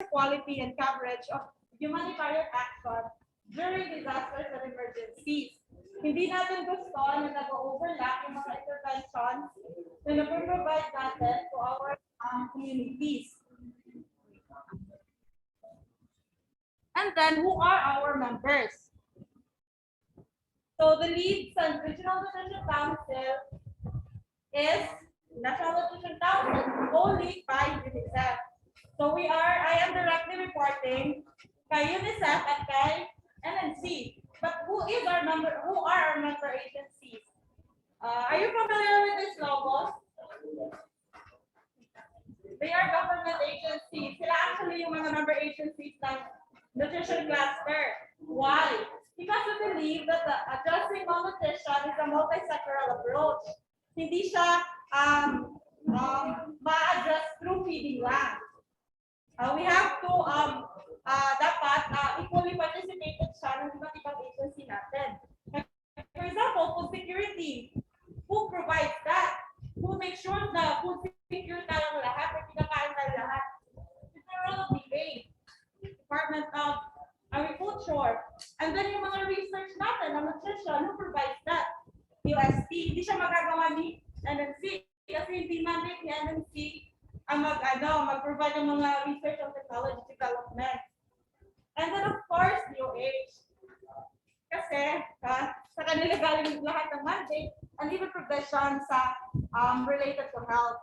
quality and coverage of humanitarian action during disasters and emergencies. Hindi natin gusto na nag-overlap yung mga interventions na nag-provide natin to our communities. And then, who are our members? So, the lead sa Regional Nutrition Council is National Nutrition Council, co-lead by UNICEF. So, I am directly reporting kay UNICEF at kay NNC. But who are our member agencies? Are you familiar with these logos? They are government agencies. Sila actually yung mga member agencies ng nutrition cluster. Why? Because we believe that addressing malnutrition is a multi-sectoral approach. Hindi siya ma-address through feeding lang. We have to dapat equally participated siya ng iba't ibang agency natin. For example, food security. Who provides that? Who makes sure na food secure tayong lahat at pinakain tayo lahat? It's a role of DA, Department of Agriculture. And then yung mga research natin, ang nutrition, who provides that? UST. Hindi siya magagawa ni NNC. Kasi hindi mandate ni NNC ang mag-provide ng mga research on technology development. And then of course, DOH. Kasi sa kanila galing lahat ng mandate, and even provision sa related to health.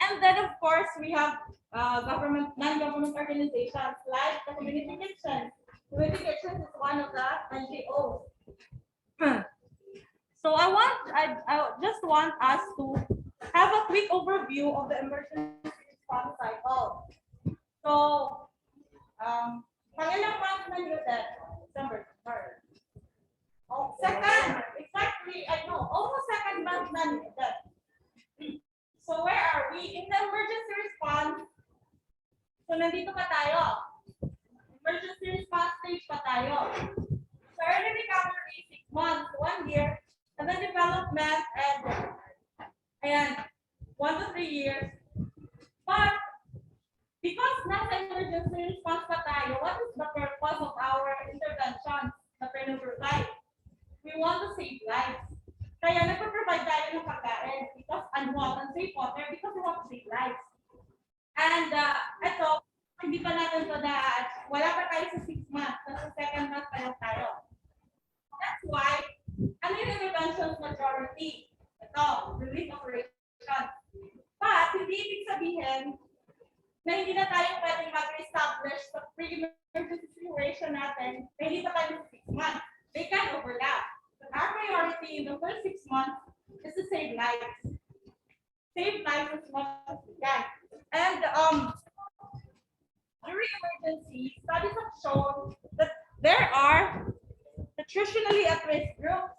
And then of course, we have non-government organizations like the Community Kitchen. Community Kitchen is one of the MHOs. So I just want us to have a quick overview of the emergency response cycle. So, pangilang month na yun then? December, March. Oh, second, exactly, I know, almost second month na yun then. So where are we? In the emergency response, so nandito pa tayo. Emergency response stage pa tayo. So early recovery, 6 months, 1 year, and then development, and 1 to 3 years. But because nasa emergency response pa tayo, what is the purpose of our interventions na pinag-provide? We want to save lives. Kaya nagpo-provide tayo ng pagkain because and safe water because we want to save lives. And ito, hindi pa natin ito na wala pa tayo sa 6 months, nasa second month pa lang tayo. That's why, ano yung interventions majority? Ito, relief operations. But hindi ibig sabihin na hindi na tayo pwedeng mag-establish sa pre-emergency situation natin na hindi pa tayo sa 6 months. They can overlap. But our priority in the first 6 months is to save lives. Save lives as much as we can. And during emergency, studies have shown that there are nutritionally at-risk groups.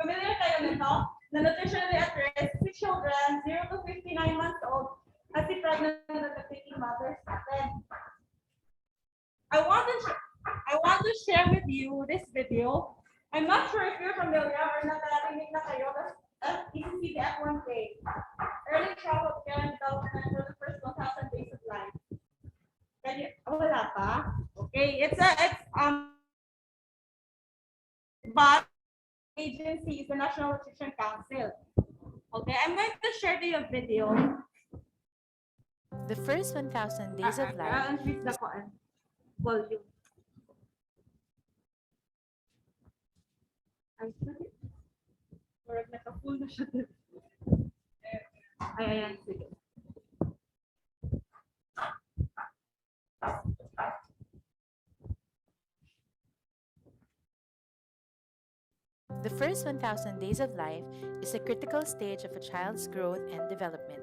Familiar tayo nito? Na nutritionally at-risk with children 0 to 59 months old at the pregnant and lactating mothers natin. I want to share with you this video. I'm not sure if you're familiar or nakarinig na kayo. That's ECC F1K. Early childhood care and development for the first 1,000 days of life. Wala pa? Okay, but agency is the National Nutrition Council. Okay, I'm going to share the video. The first 1,000 days of life. Increase the volume. Correct, naka-full na siya. Ayan, sige. The first 1,000 days of life is a critical stage of a child's growth and development.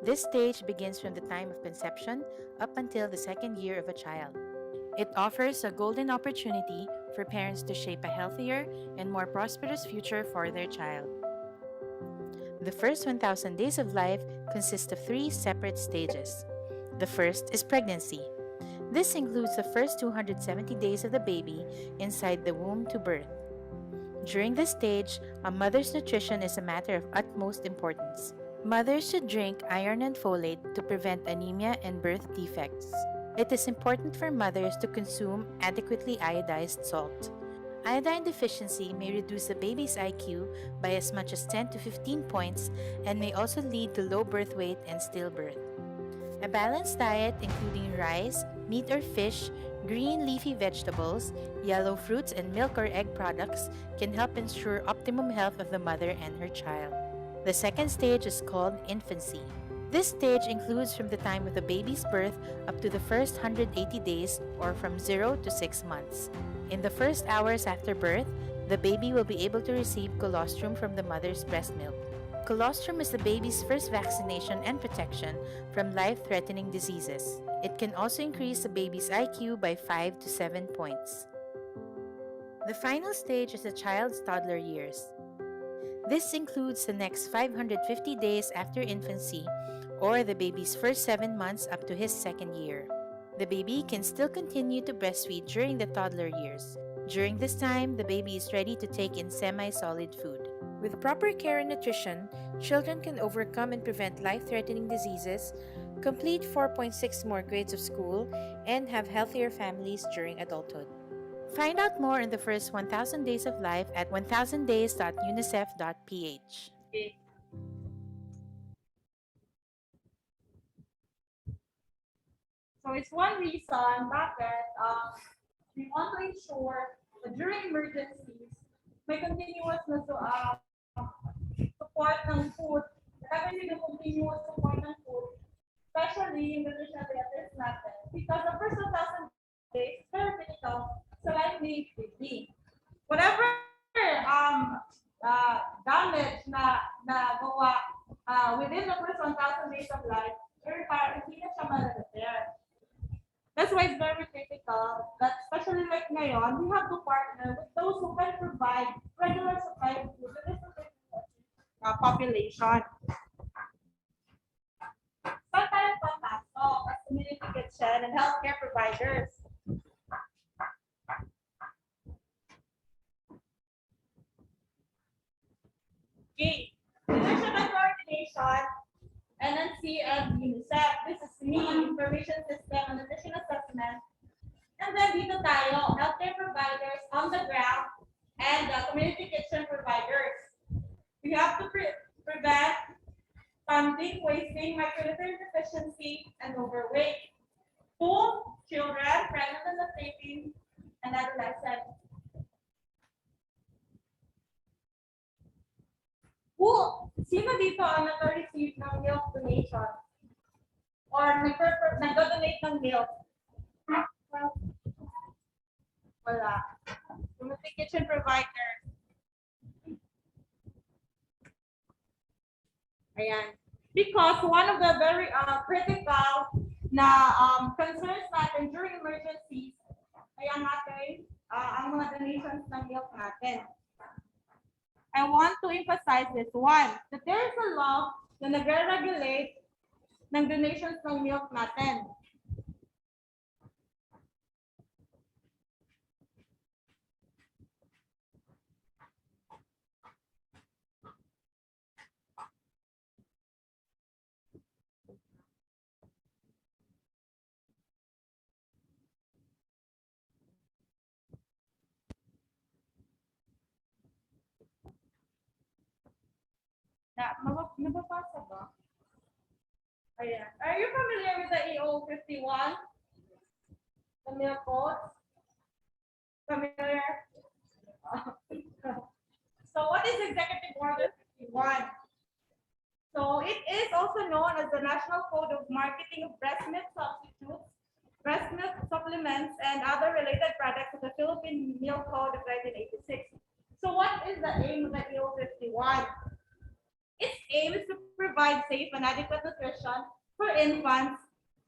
This stage begins from the time of conception up until the 2nd year of a child. It offers a golden opportunity for parents to shape a healthier and more prosperous future for their child. The first 1,000 days of life consist of 3 separate stages. The first is pregnancy. This includes the first 270 days of the baby inside the womb to birth. During this stage, a mother's nutrition is a matter of utmost importance. Mothers should drink iron and folate to prevent anemia and birth defects. It is important for mothers to consume adequately iodized salt. Iodine deficiency may reduce the baby's IQ by as much as 10 to 15 points and may also lead to low birth weight and stillbirth. A balanced diet, including rice, meat or fish, green leafy vegetables, yellow fruits, and milk or egg products, can help ensure optimum health of the mother and her child. The second stage is called infancy. This stage includes from the time of the baby's birth up to the first 180 days, or from 0 to 6 months. In the first hours after birth, the baby will be able to receive colostrum from the mother's breast milk. Colostrum is the baby's first vaccination and protection from life-threatening diseases. It can also increase the baby's IQ by 5 to 7 points. The final stage is the child's toddler years. This includes the next 550 days after infancy, or the baby's first 7 months up to his second year. The baby can still continue to breastfeed during the toddler years. During this time, the baby is ready to take in semi-solid food. With proper care and nutrition, children can overcome and prevent life-threatening diseases, complete 4.6 more grades of school, and have healthier families during adulthood. Find out more in the first 1,000 days of life at 1000days.unicef.ph. Okay. So it's one reason bakit we want to ensure that during emergencies, may continuous na support ng food. Nakakasig ng continuous support ng food, especially in the nutritional dieters natin. Because the first 1,000 days is very critical sa life ni baby. Whatever damage na gawa within the first 1,000 days of life, hindi na siya ma-repair. That's why it's very critical that, especially like ngayon, we have to partner with those who can provide regular supply of food to this population. Saan tayo papasok as community kitchen and healthcare providers? Okay, nutritional coordination, MNC and UNICEF. This is me, information system and nutrition assessment. And then dito tayo, healthcare providers on the ground and community kitchen providers. We have to prevent funding, wasting, micronutrient deficiency, and overweight. Two, children, pregnant and lactating, and adolescents. Sino dito ang nag-receive ng milk donation? Or nag-donate ng milk? Wala. Community kitchen provider. Ayan. Because one of the very critical na concerns natin during emergencies ay ang mga donations ng milk natin. I want to emphasize this one, that there is a law na nag-regulate ng donations ng milk natin. Nababasa ba? Ayan. Are you familiar with the EO 51? The milk codes? Familiar? So what is Executive Order 51? So it is also known as the National Code of Marketing of Breast Milk Substitutes, Breast Milk Supplements, and other related products of the Philippine Milk Code of 1986. So what is the aim of the EO 51? Its aim is to provide safe and adequate nutrition for infants.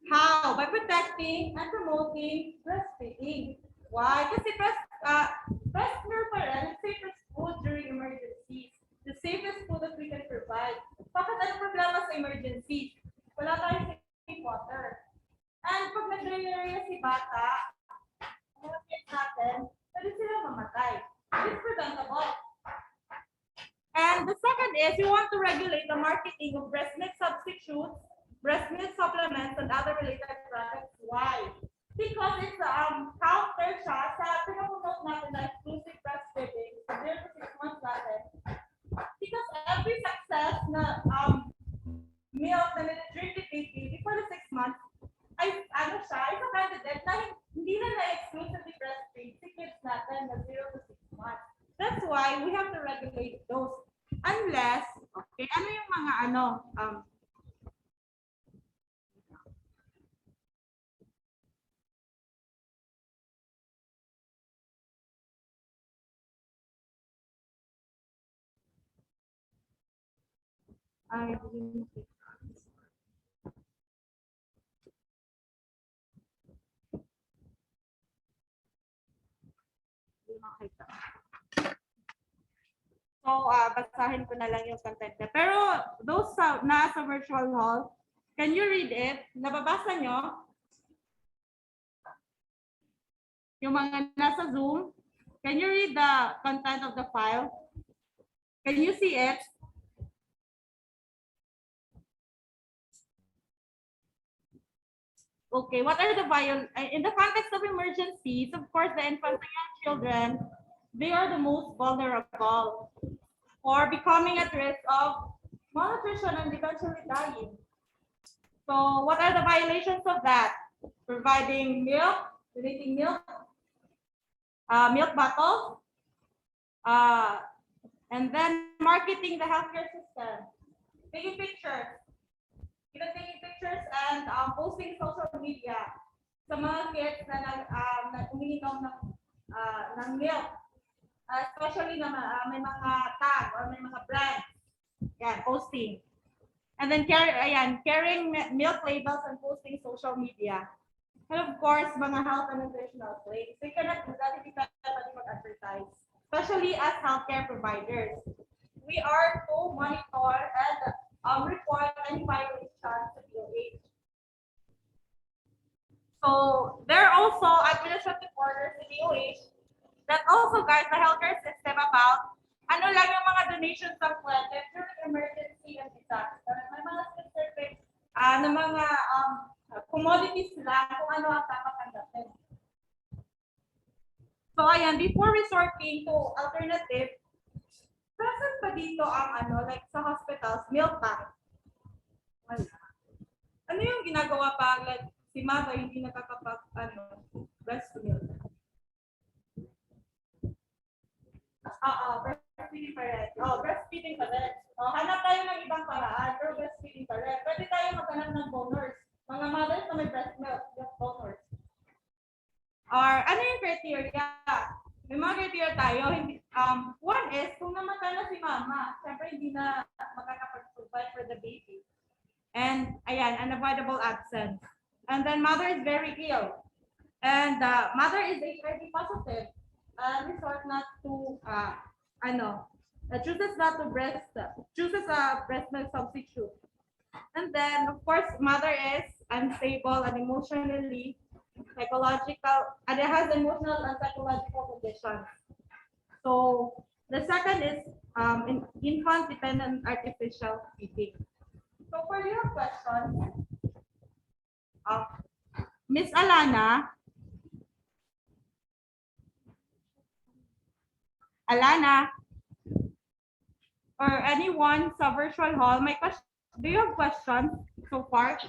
How? By protecting and promoting breastfeeding. Why? Kasi breast milk pa rin, safest food during emergencies. The safest food that we can provide. Bakit ano problema sa emergencies? Wala tayong safe water. And pag nag-diarrhea si bata, mga kids natin, pwede sila mamatay. It's preventable. And the second is you want to regulate the marketing of breast milk substitutes, breast milk supplements, and other related products. Why? Because it's counter siya sa pinapunod natin na exclusive breastfeeding sa 0 to 6 months natin. Because every success na milk na nire-drink baby before the 6 months ay ano siya, is a candidate na hindi na na-exclusively breastfeed si kids natin na 0 to 6 months. That's why we have to regulate those. Unless, okay, ano yung mga ano, I didn't see. So, basahin ko na lang yung content niya. Pero, those na sa virtual hall, can you read it? Nababasa nyo? Yung mga nasa Zoom, can you read the content of the file? Can you see it? Okay, what are the in the context of emergencies, of course, the infants and young children, they are the most vulnerable for becoming at risk of malnutrition and eventually dying. So what are the violations of that? Providing milk, donating milk, milk bottles, and then marketing the healthcare system, taking pictures, even taking pictures and posting social media sa mga kids na umiinom ng milk, especially na may mga tag or may mga brands. Yan, posting. And then carrying milk labels and posting social media. And of course, mga health and nutritional claims. We cannot do that if we cannot mag-advertise, especially as healthcare providers. We are to monitor and report any violations to DOH. So there are also administrative orders to DOH that also guide the healthcare system about ano lang yung mga donations ng pwede during emergency and disaster. May mga specific na mga commodities lang kung ano ang dapat tanggapin. So ayan, before resorting to alternative, present ba dito ang like sa hospitals, milk bank? Wala. Ano yung ginagawa pa like si mother hindi nakakapag breast milk? Breastfeeding pa rin. Breastfeeding pa rin. Hanap tayo ng ibang paraan, pero breastfeeding pa rin. Pwede tayo maghanap ng donors. Mga mothers na may breast milk, donors. Or ano yung criteria? May mga criteria tayo. One is, kung namatay na si mama, syempre hindi na makakapag-provide for the baby. And ayan, unavoidable absence. And then mother is very ill. And mother is HIV positive. Resort not to chooses a breast milk substitute. And then of course mother is unstable and emotionally, psychological, and it has emotional and psychological conditions. So the second is infant dependent artificial feeding. So for your question, Miss Alana, or anyone sa virtual hall, do you have questions so far?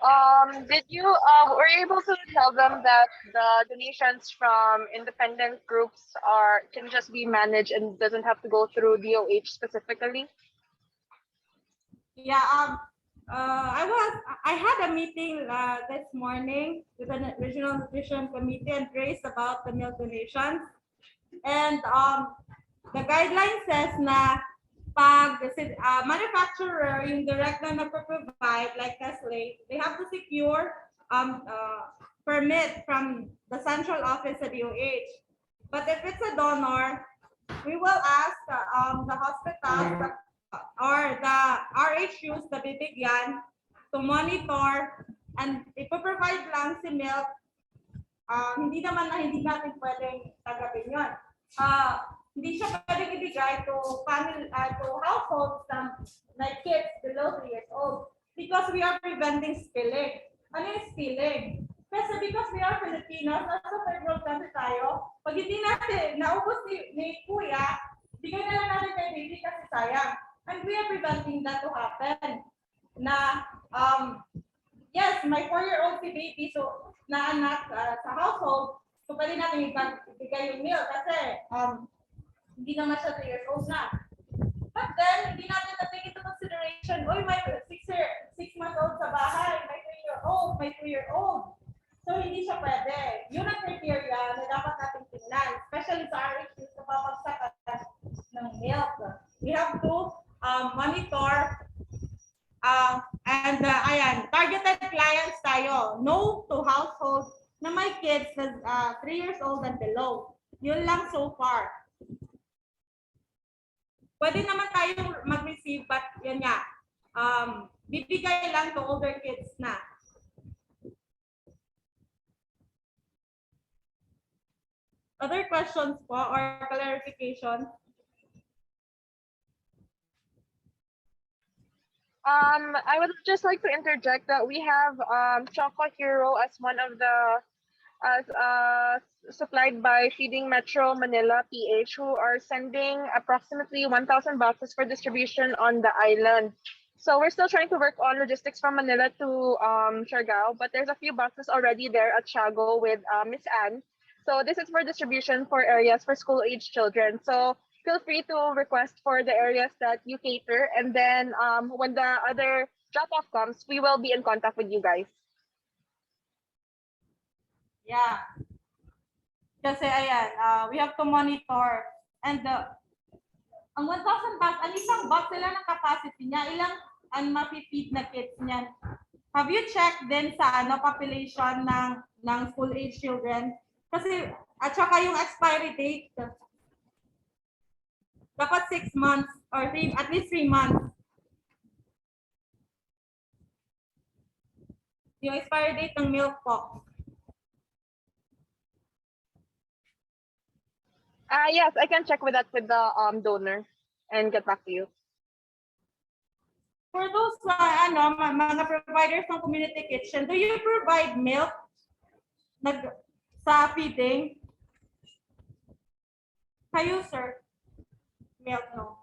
Were you able to tell them that the donations from independent groups can just be managed and doesn't have to go through DOH specifically? Yeah, I had a meeting this morning with the Regional Nutrition Committee and Grace about the milk donations. And the guideline says na pag manufacturer yung direct na nagpo-provide like Nestle, they have to secure permit from the central office at DOH. But if it's a donor, we will ask the hospital or the RHUs na bibigyan to monitor and ipoprovide lang si milk hindi naman na hindi natin pwedeng tanggapin yun. Hindi siya pwedeng ibigay to family, to households na like kids below 3 years old because we are preventing spilling. Ano yung spilling? Kasi because we are Filipinos, nasa third world country tayo, pag hindi natin naubos ni kuya, bigay na lang natin kay baby kasi sayang. And we are preventing that to happen. Na, yes, my 4-year-old si baby, so naanak sa household, so pwede natin ibigay yung meal kasi hindi naman siya 3 years old na. But then, hindi natin na-take into consideration, oy, may 6-month-old sa bahay, may 3-year-old, may 2-year-old. So, hindi siya pwede. Yun ang criteria na dapat natin tingnan, especially sa RHs na papagsakan ng milk. We have to monitor and ayan, targeted clients tayo. No to households na may kids na 3 years old and below. Yun lang so far. Pwede naman tayo mag-receive, but yun nga, bibigay lang to older kids na. Other questions po or clarification? I would just like to interject that we have Choco Hero as one of the supplied by Feeding Metro Manila PH, who are sending approximately 1,000 boxes for distribution on the island. So we're still trying to work on logistics from Manila to Siargao, but there's a few boxes already there at Siargao with Miss Anne. So this is for distribution for areas for school-age children. So feel free to request for the areas that you cater, and then when the other drop-off comes, we will be in contact with you guys. Yeah. Kasi ayan, we have to monitor. And ang 1,000 box, ang isang box, ilan ang capacity niya? Ilang ang mapipid na kids niyan? Have you checked din sa population ng school-age children? Kasi, at saka yung expiry date, dapat 6 months or at least 3 months. Yung expiry date ng milk po. Yes, I can check with that with the donor and get back to you. For those mga providers ng community kitchen, do you provide milk sa feeding? Kayo, sir? Milk, no?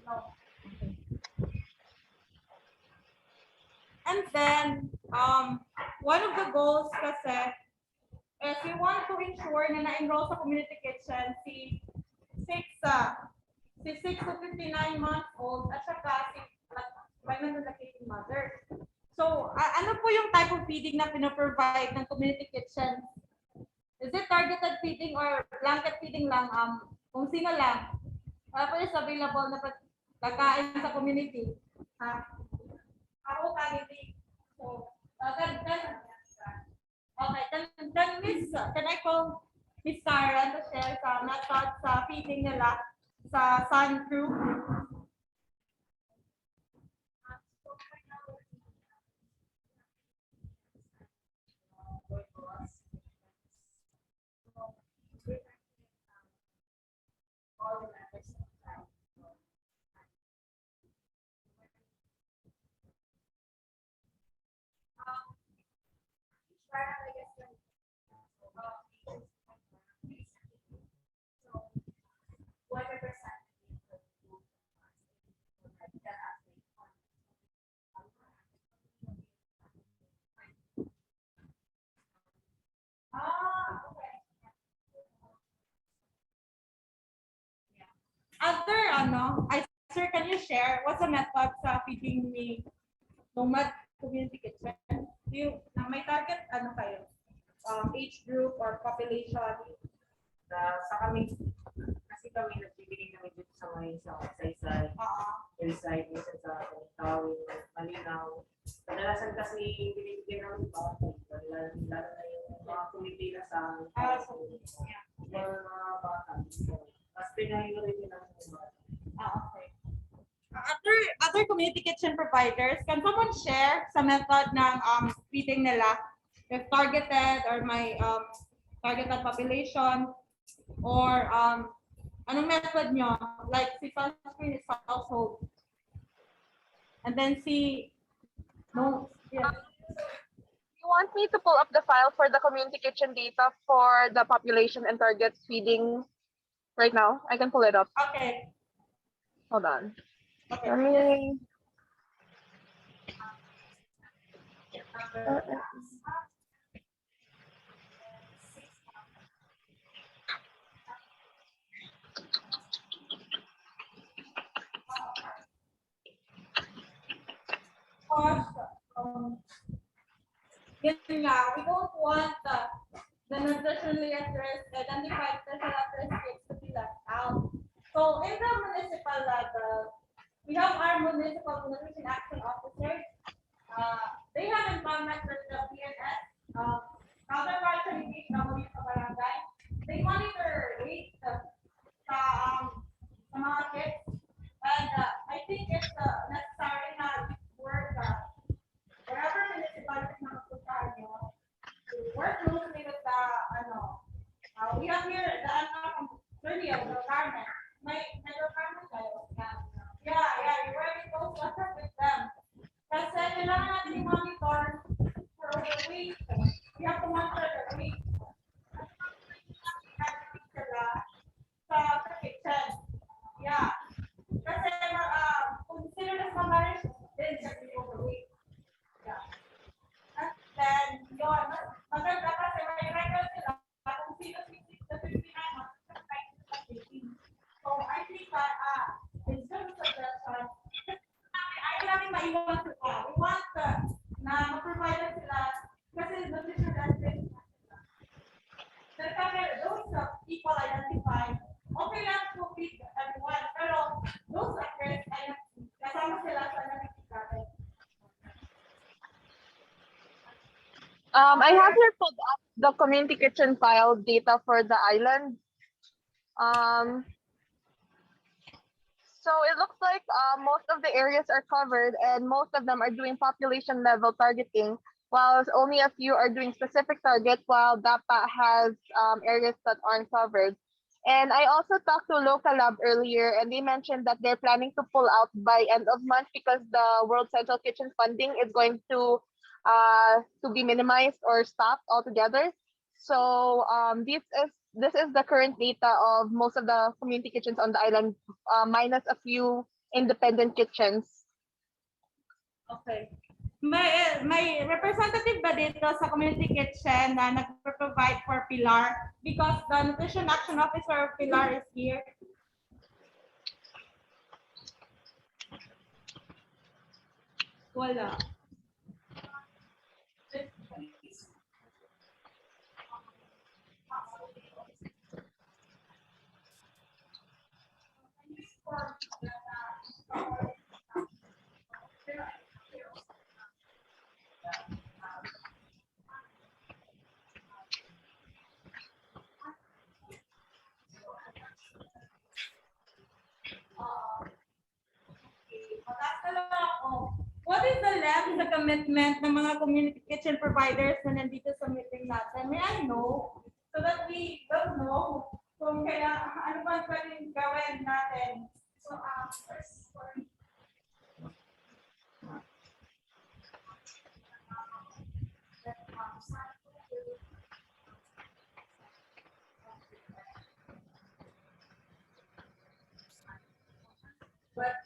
No. And then, one of the goals kasi is we want to ensure na na-enroll sa community kitchen si 6 to 59 months old at saka si pregnant and lactating mother. So, ano po yung type of feeding na pinoprovide ng community kitchen? Is it targeted feeding or blanket feeding lang? Kung sino lang? Ano is available na pagkain sa community? Ako kagiti. So, okay, then Miss, can I call Miss Karen to share sa method sa feeding nila sa Sun Crew? Sir, can you share what's the method sa feeding ni Nomad Community Kitchen? May target kayo? Age group or population? Sa kami, kasi kami nagbibigay kami dito sa mga isa-isa, hillside, minsan sa Tawin, Malinaw. Kadalasan kasi binibigyan namin ba, lalo na yung mga kumipila sa mga bata. Mas pinahin rin din ang mga bata. Okay. Other community kitchen providers, can someone share sa method ng feeding nila if targeted or my targeted population or anong method nyo? Like si sunscreen is household. And then si no, yeah. You want me to pull up the file for the community kitchen data for the population and target feeding right now? I can pull it up. Okay. Hold on. Okay. Let me. Yun nga, we don't want the nutritionally at risk, identified nutritional at risk kids to be left out. So in the municipal level, we have our municipal nutrition action officers. They have in contact with the PNS, counterpart to the barangay. They monitor weight sa mga kids. And I think it's necessary na work wherever municipalities na magpuntahan nyo, to work closely with the, we have here the, the garment. May garment kayo. Yeah, you're working close with them. Kasi kailangan natin i-monitor for the week. We have to monitor the week. Sa kitchen. Yeah. Kasi consider as ma-manage din kasi over the week. Yeah. And then, yun, maganda kasi may record sila kung sino the 59 So, I think that, in terms of suggestion, ay namin maiwan sila. We want na ma-provide sila kasi the future benefits. Those people identified, okay lang to feed everyone, pero those actors ay kasama sila sa nagkikate. I have here pulled up the community kitchen file data for the island. So it looks like most of the areas are covered and most of them are doing population level targeting, while only a few are doing specific targets, while DAPA has areas that aren't covered. And I also talked to Local Lab earlier, and they mentioned that they're planning to pull out by end of month because the World Central Kitchen funding is going to be minimized or stopped altogether. So this is the current data of most of the community kitchens on the island, minus a few independent kitchens. Okay. May representative ba dito sa community kitchen na nag-provide for Pilar? Because the nutrition action officer of Pilar is here. Wala. What is the level of commitment ng mga community kitchen providers na nandito sa meeting natin? May I know? So that we don't know kung kaya ano ba pwedeng gawin natin. So, first, but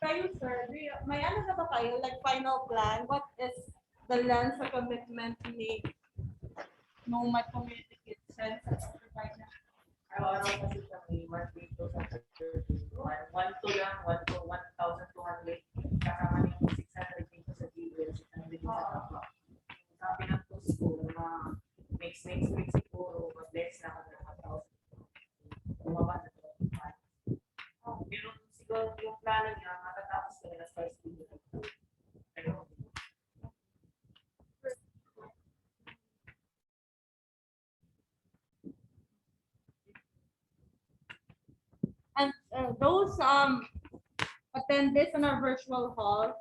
kayo, sir, may ano na ba kayo, like final plan? What is the length of commitment ni Nomad Community Kitchen sa provide na? Araw-araw kasi kami, 1 lang, 1,200. Kasama na yung 600 dito sa GBL, 600 dito sa kapwa. Sabi ng post ko, mix siguro, mag-bless na ako those attendees in our virtual hall,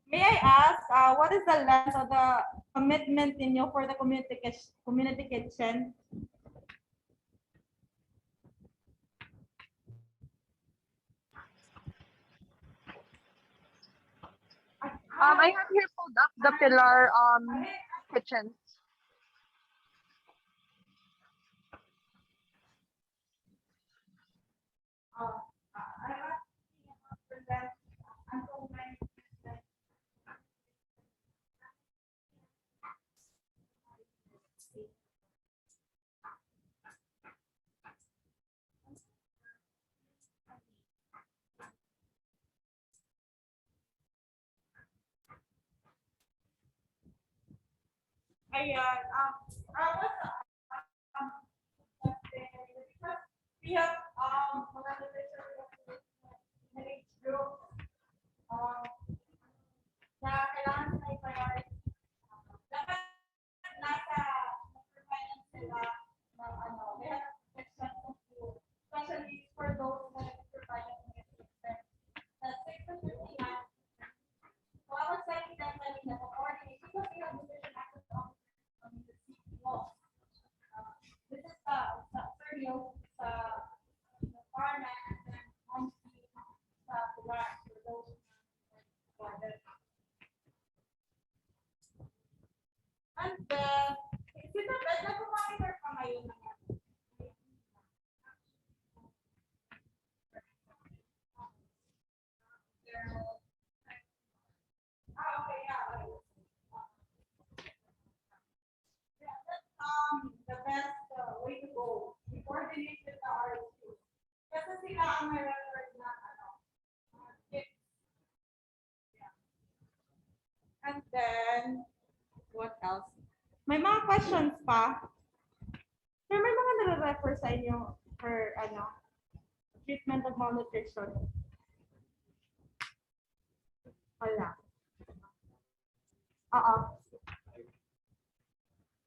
may I ask, what is the length of the commitment ninyo for the community kitchen? I have here pulled up the pillar kitchen. Ayan, we have mga knowledge group na kailangan na i-priority. Dapat nasa finance sila ng they have section of food, especially for those who provide that's 6 to 15 na. So I was saying that kanina sa coordinate because we have nutrition access to the law. This is sa Siargao, sa Parna, and then honestly sa Pilar for those who are there. And then, sino ba na kumonitor pa ngayon na yan? Okay, yeah. Yeah, that's the best way to go. We coordinate with the RSU. Kasi sila ang may record na tips. Yeah. And then, what else? May mga questions pa. Sir, may mga nare-refer sa inyo for treatment of malnutrition. Wala. Oo.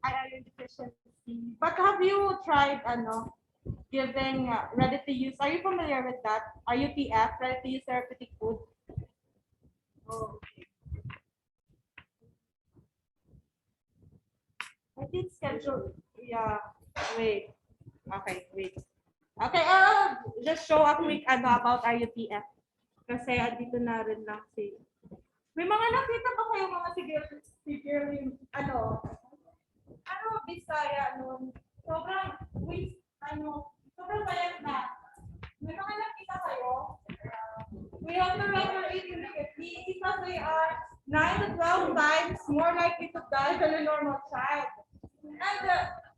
Iron deficiency. But have you tried giving ready to use? Are you familiar with that? RUTF, ready to use therapeutic food? Oh. I think schedule. Yeah. Wait. Okay, wait. Okay, I'll just show a quick about RUTF. Kasi dito na rin lang si. May mga nakita ba kayo mga severely Bisaya sobrang sobrang bayad na. May mga nakita kayo. We have to regulate immediately because they are 9 to 12 times more likely to die than a normal child. And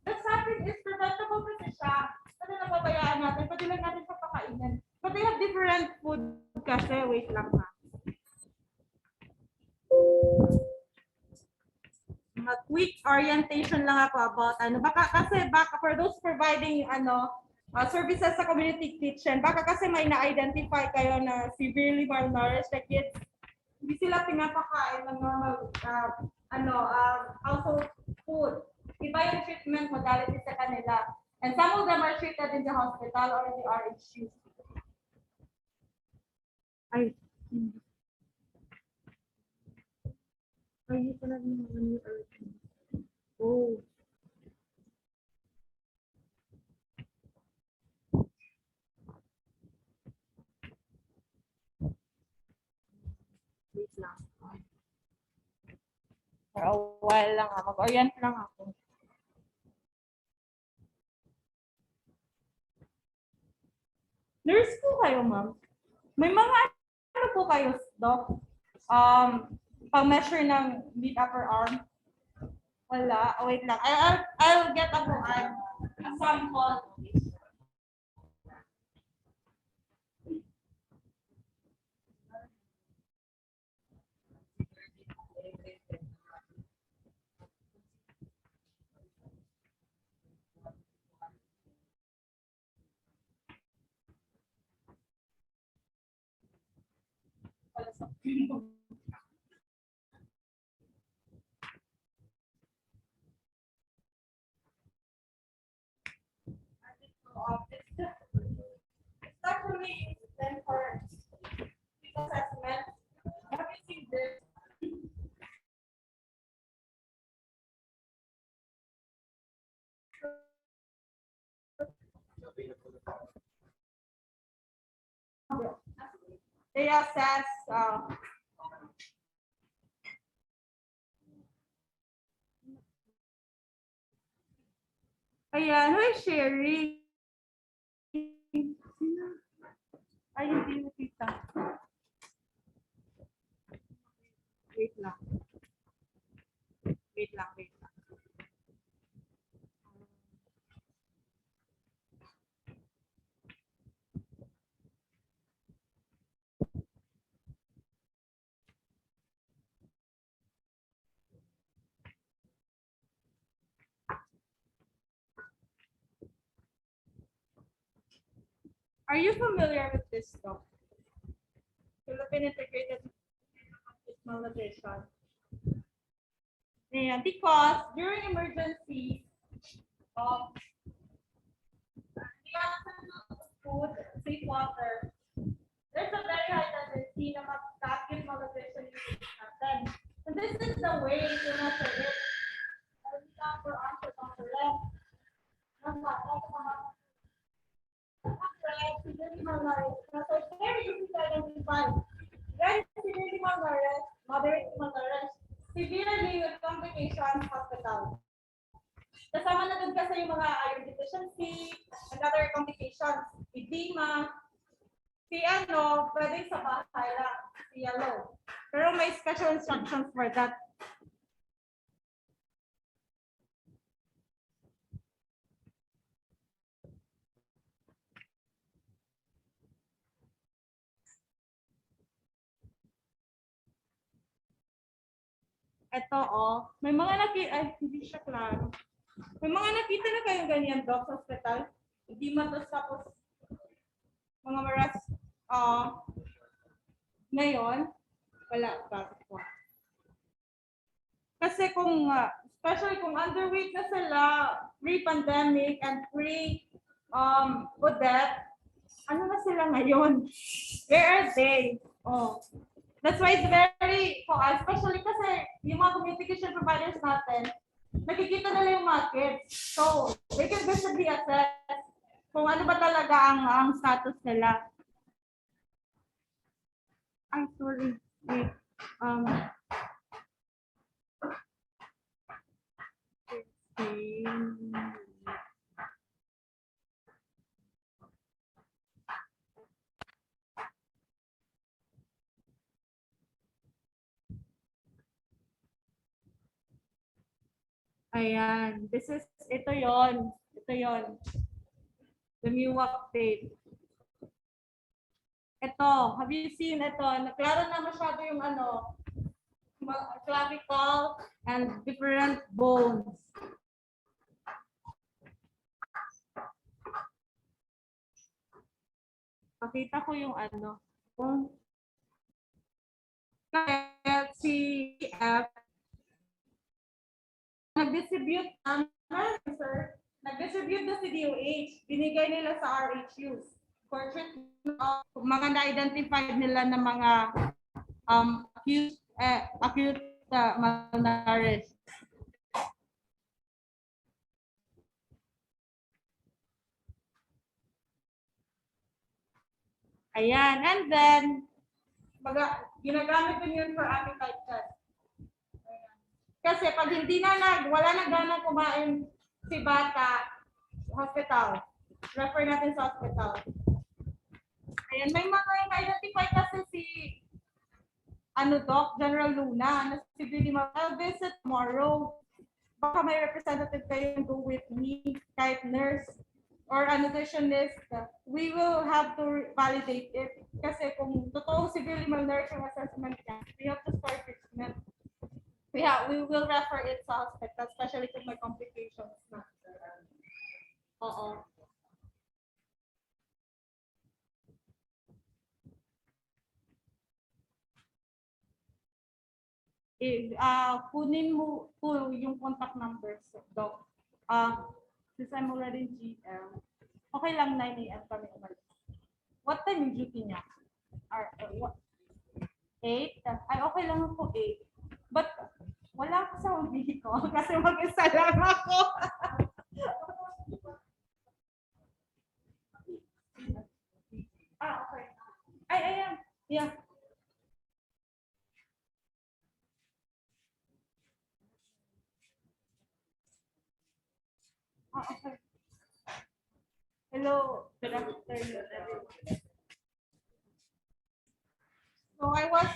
the sad thing is preventable kasi siya. Kasi napabayaan natin, pwede lang natin sa pakainin. But they have different food kasi, wait lang ha. A quick orientation lang ako about baka for those providing services sa community kitchen, baka kasi may na-identify kayo na severely malnourished na kids. Hindi sila pinapakain ng normal household food. Iba yung treatment modality sa kanila. And some of them are treated in the hospital or in the RHU. Ay pala yung mga new RHU. Oh. Wait lang. For a while lang mag-orient lang ako. Nurse po kayo, ma'am. May mga po kayo, doc? Pang-measure ng mid upper arm? Wala. Oh, wait lang. I'll get a sample. usually then for assessment, have you seen this? They assess ayan, who's sharing? Ay, hindi mo kita. Wait lang. Wait lang. Are you familiar with this stuff? Philippine Integrated Nutrition. Ayan, because during emergency, the absence of food, safe water, there's a very high tendency na mag-acute malnutrition natin. And this is the way to measure it. For answer on the left. So it's very easy to identify. Then severely malnourished, moderate to malnourished, severely with complications, hospital. Kasama na dun kasi yung mga iron deficiency, and other complications, edema, si pwede sa bahay lang, si yellow. Pero may special instructions for that. Ito, may mga nakita, ay, hindi siya klaro. May mga nakita na kayong ganyan, Doc, sa hospital. Hindi matos tapos mga maras, ngayon, wala pa. Kasi kung, especially kung underweight na sila, pre-pandemic and pre-Odette, ano na sila ngayon? Where are they? That's why it's very, especially kasi yung mga communication providers natin, nakikita nila yung market. So, they can basically assess kung ano ba talaga ang status nila. I'm sorry. Wait. Ayan, ito yon. The new update. Ito, have you seen ito? Naklaro na masyado yung clavicle and different bones. Pakita ko yung CF nag-distribute na si DOH, binigay nila sa RHUs for treatment of mga na-identified nila na mga acute malnourished. Ayan, and then ginagamit din yun for appetite test. Kasi pag hindi wala na gana kumain si bata, hospital. Refer natin sa hospital. Ayan, may mga na-identify kasi si Doc, General Luna, na si Billy I'll visit tomorrow. Baka may representative kayo go with me, kahit nurse or a nutritionist. We will have to validate it. Kasi kung totoo severely malnourished yung assessment niya, we have to start treatment. Yeah, we will refer it sa hospital, especially kung may complications na. Oo. Kunin mo po yung contact numbers, Doc. Since I'm already in GM, okay lang 9 AM kami umalis. What time yung duty niya? What? 8? Ay, okay lang ako 8. But, wala ako sa ubi ko kasi mag-isa lang ako. Okay. Ay, ayan. Yeah. Okay. Hello. Good afternoon, everyone. So I was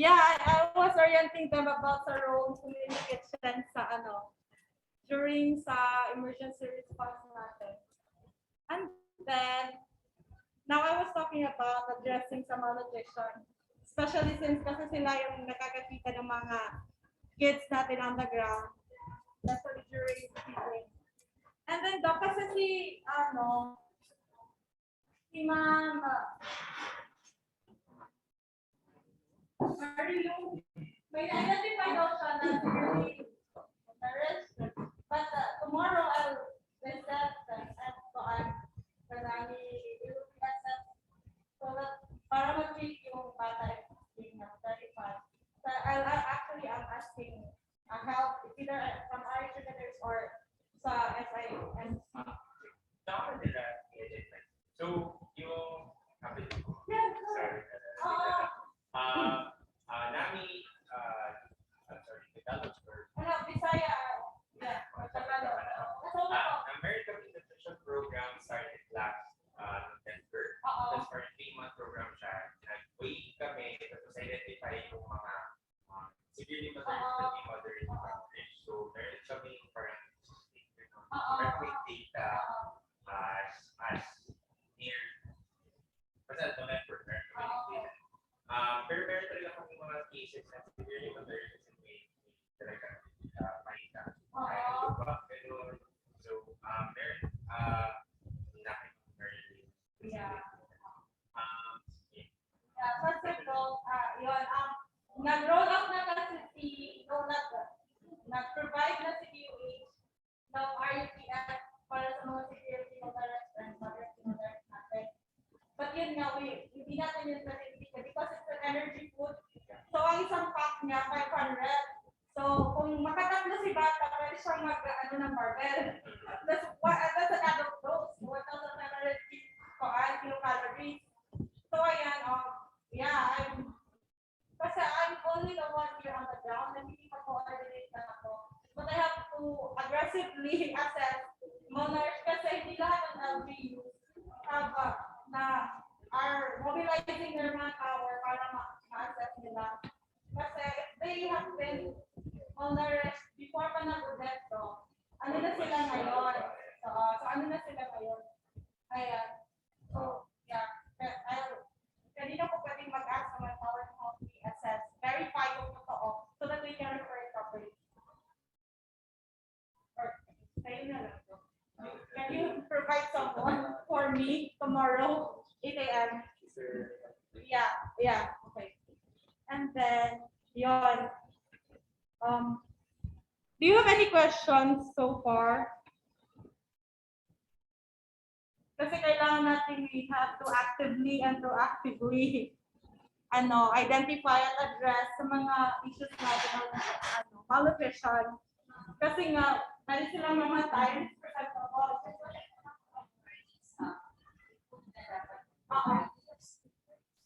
I was orienting them about sa role communication sa during sa emergency response natin. And then now I was talking about addressing sa malnutrition, especially since kasi sila yung nakakakita ng mga kids natin on the ground, especially during feeding. And then kasi si Ma'am Marilu, may identify daw siya na severely embarrassed. But tomorrow I'll visit at Karami so that para mag-treat yung bata being verified. So I'm asking help either from our educators or sa SIMC. So, yung Yeah, Nami, developer. Bisaya. Yeah, Tagalog. American Nutrition Program started last November. That's for a 3-month program siya. Nag-wait kami tapos identify yung mga severely moderate coverage. So, meron kami parang data as near November. Pero meron talaga kami mga cases na severely moderate kasi may talaga makita. So, meron Yeah. First of all, yun, nag-roll out na kasi nag-provide na si DOH ng RUTF para sa mga security moderate and moderate natin. But yun nga, hindi natin yun kasi because it's an energy food. So, ang isang pack niya, 500. So, kung makatatlo si bata, pwede siyang ng barbell. That's an adult dose. 1,500 kilocalories. So, ayan, kasi I'm only the one here on the ground and hindi pa-coordinate na ako. But I have to aggressively assess monarchs kasi hindi lahat ng LGU are mobilizing their manpower para ma-assess nila. Kasi they have been on the rest before pa nag-udetto. Ano na sila ngayon? So ano na sila ngayon? Ayan. So, yeah. Kanina ko pwedeng mag-ask ng manpower to help me assess, verify yung totoo so that we can refer it properly. Or, kayo na lang. Can you provide someone for me tomorrow, 8 a.m.? Yeah, okay. And then, yon. Do you have any questions so far? Kasi kailangan natin we have to actively and proactively identify at address sa mga issues natin ng malnutrition. Kasi nga, meron silang mamatay.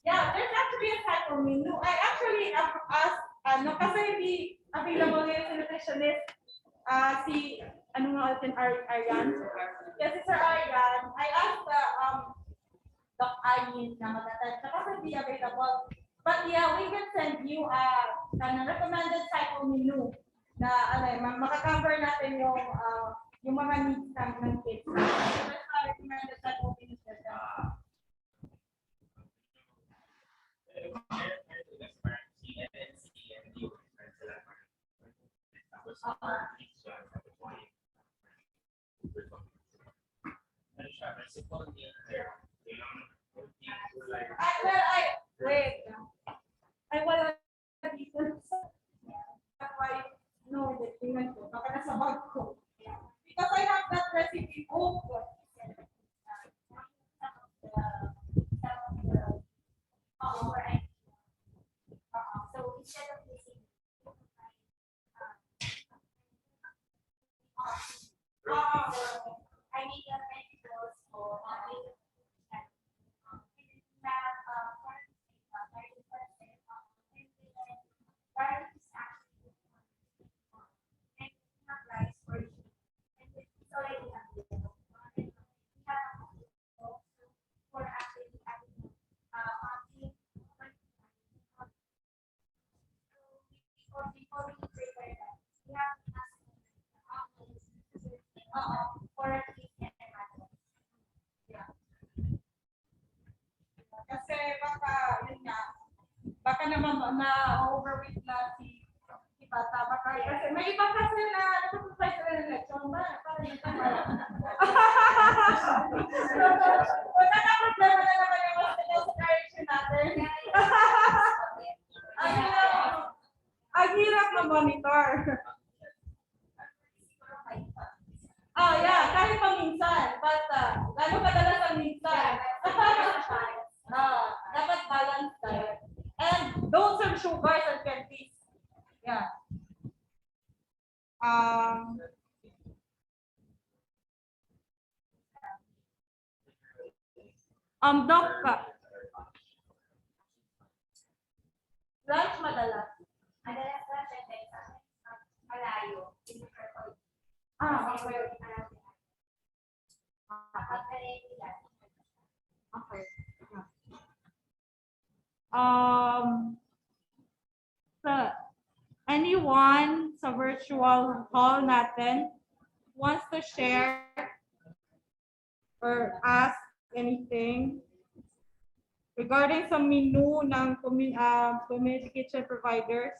Yeah, there's actually a cycle menu. I actually asked, kasi hindi available yung nutritionist, Aryan. Yes, Sir Aryan. I asked Doc Ayin na mag-attend kasi hindi available. But yeah, we can send you a recommended cycle menu na makacover natin yung mga needs ng kids. That's a recommended cycle menu. Wait. I wala dito. Why? No, tingnan ko. Baka nasa bag ko. Because I have that recipe book. So instead of using I need a MNAOS for before we prepare that, we have to ask for a cake and a matter. Kasi baka, yun nga, baka naman na-overweight na si bata. Baka, kasi may iba kasi na nagpapapay sila ng lechon ba? Parang nagpapala. Wala na problema na naman yung hospital sa direction natin. Ang hirap ma-monitor. Oh, yeah, kahit pa minsan. But, lalo kadalas ang minsan. Dapat balance diet. And don't serve sugars and candies. Yeah. Doc, lunch madalas. Madalas na siya sa malayo. Okay. Okay. So, anyone sa virtual hall natin wants to share or ask anything regarding sa menu ng community kitchen providers?